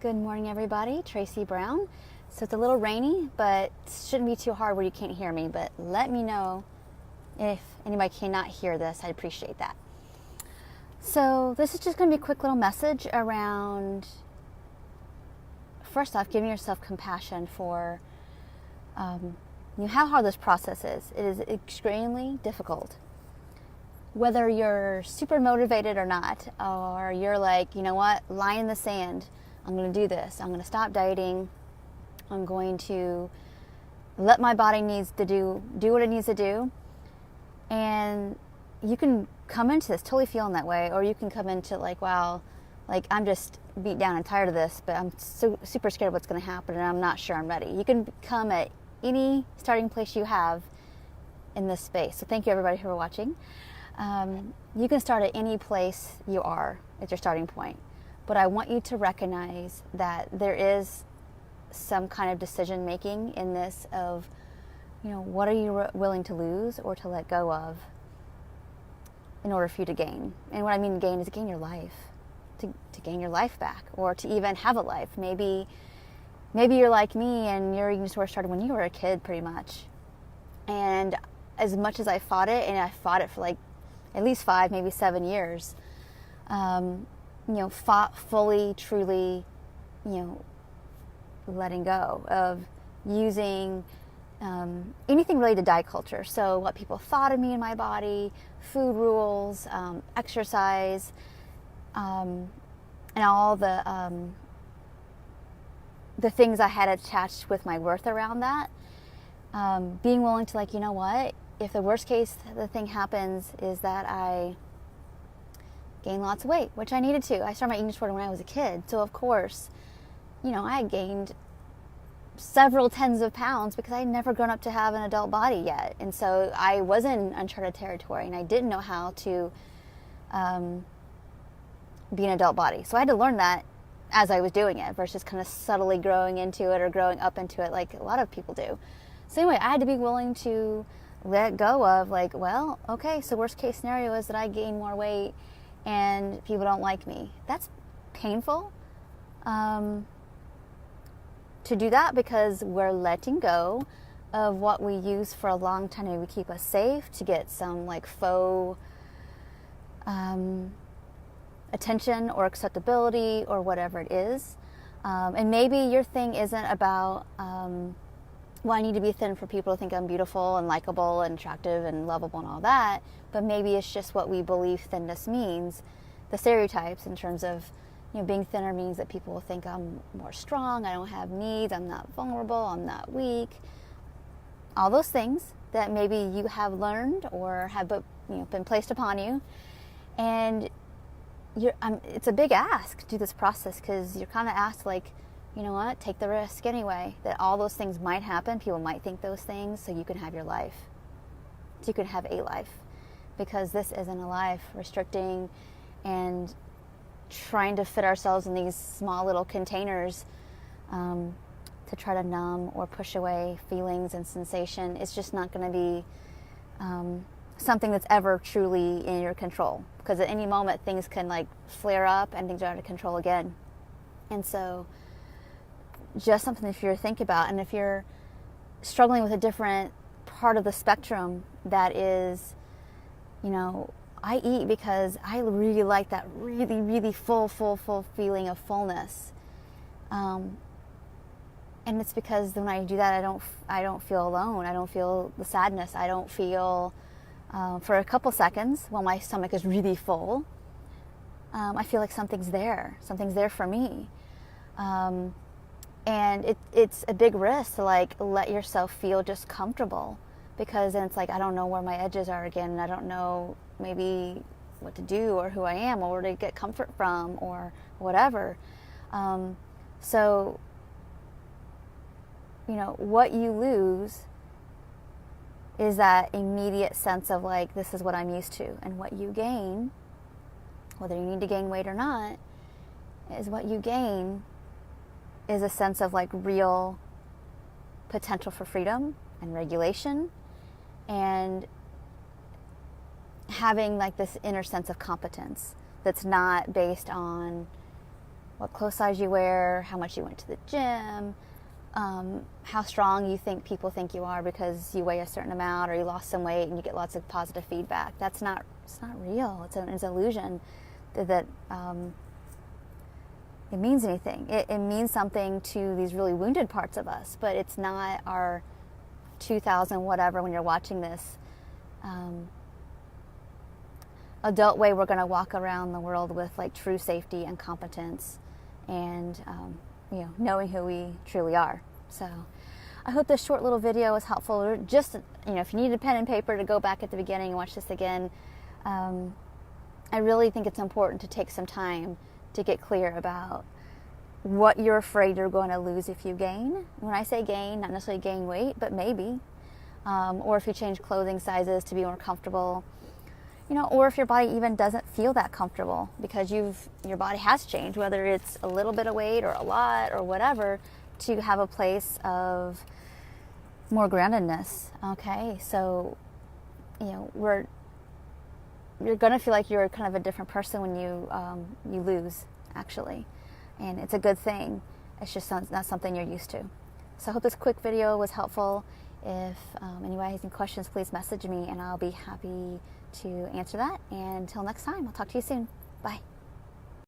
Good morning, everybody. Tracy Brown. So it's a little rainy, but shouldn't be too hard where you can't hear me. But let me know if anybody cannot hear this. I'd appreciate that. So this is just going to be a quick little message around, first off, giving yourself compassion for how hard this process is. It is extremely difficult. Whether you're super motivated or not, or you're like, you know what, line in the sand, I'm going to do this. I'm going to stop dieting. I'm going to let my body do what it needs to do. And you can come into this totally feeling that way, or you can come into like, wow, like I'm just beat down and tired of this, but I'm so super scared of what's going to happen and I'm not sure I'm ready. You can come at any starting place you have in this space. So thank you everybody who are watching. You can start at any place you are at your starting point. But I want you to recognize that there is some kind of decision making in this of, what are you willing to lose or to let go of in order for you to gain? And what I mean gain is gain your life, to gain your life back, or to even have a life. Maybe you're like me and your eating disorder started when you were a kid pretty much. And as much as I fought it, and I fought it for like at least 5, maybe 7 years, fought fully, truly, letting go of using anything related to diet culture. So what people thought of me and my body, food rules, exercise, and all the things I had attached with my worth around that. Being willing to like, you know what, if the worst case the thing happens is that I gain lots of weight, which I needed to. I started my eating disorder when I was a kid. So of course, I had gained several tens of pounds because I had never grown up to have an adult body yet. And so I was in uncharted territory and I didn't know how to be an adult body. So I had to learn that as I was doing it versus kind of subtly growing into it or growing up into it like a lot of people do. So anyway, I had to be willing to let go of like, well, okay, so worst case scenario is that I gain more weight and people don't like me. That's painful to do that because we're letting go of what we use for a long time to keep us safe, to get some like faux attention or acceptability or whatever it is. And maybe your thing isn't about, I need to be thin for people to think I'm beautiful and likable and attractive and lovable and all that. But maybe it's just what we believe thinness means. The stereotypes in terms of, being thinner means that people will think I'm more strong, I don't have needs, I'm not vulnerable, I'm not weak. All those things that maybe you have learned or have been placed upon you. And it's a big ask to do this process because you're kind of asked like, you know what, take the risk anyway, that all those things might happen. People might think those things so you can have your life. So you can have a life. Because this isn't a life. Restricting and trying to fit ourselves in these small little containers to try to numb or push away feelings and sensation. It's just not going to be something that's ever truly in your control. Because at any moment things can like flare up and things are out of control again. And so just something if you're thinking about, and if you're struggling with a different part of the spectrum that is, I eat because I really like that really, really full feeling of fullness. And it's because when I do that, I don't feel alone. I don't feel the sadness. I don't feel, for a couple seconds while my stomach is really full, I feel like something's there. Something's there for me. And it's a big risk to like let yourself feel just comfortable, because then it's like I don't know where my edges are again, and I don't know maybe what to do or who I am or where to get comfort from or whatever. So what you lose is that immediate sense of like, this is what I'm used to, and what you gain, whether you need to gain weight or not, is what you gain is a sense of like real potential for freedom and regulation and having like this inner sense of competence that's not based on what clothes size you wear, how much you went to the gym, how strong you think people think you are because you weigh a certain amount or you lost some weight and you get lots of positive feedback. It's not real. It's an illusion that it means anything. It means something to these really wounded parts of us, but it's not our 2000 whatever when you're watching this adult way we're going to walk around the world with like true safety and competence and knowing who we truly are. So I hope this short little video was helpful. Just, if you need a pen and paper to go back at the beginning and watch this again, I really think it's important to take some time to get clear about what you're afraid you're going to lose if you gain. When I say gain, not necessarily gain weight, but maybe. Or if you change clothing sizes to be more comfortable, or if your body even doesn't feel that comfortable because your body has changed, whether it's a little bit of weight or a lot or whatever, to have a place of more groundedness. Okay, so you're going to feel like you're kind of a different person when you lose, actually, and it's a good thing. It's just not something you're used to. So I hope this quick video was helpful. If anybody has any questions, please message me and I'll be happy to answer that. And until next time, I'll talk to you soon. Bye.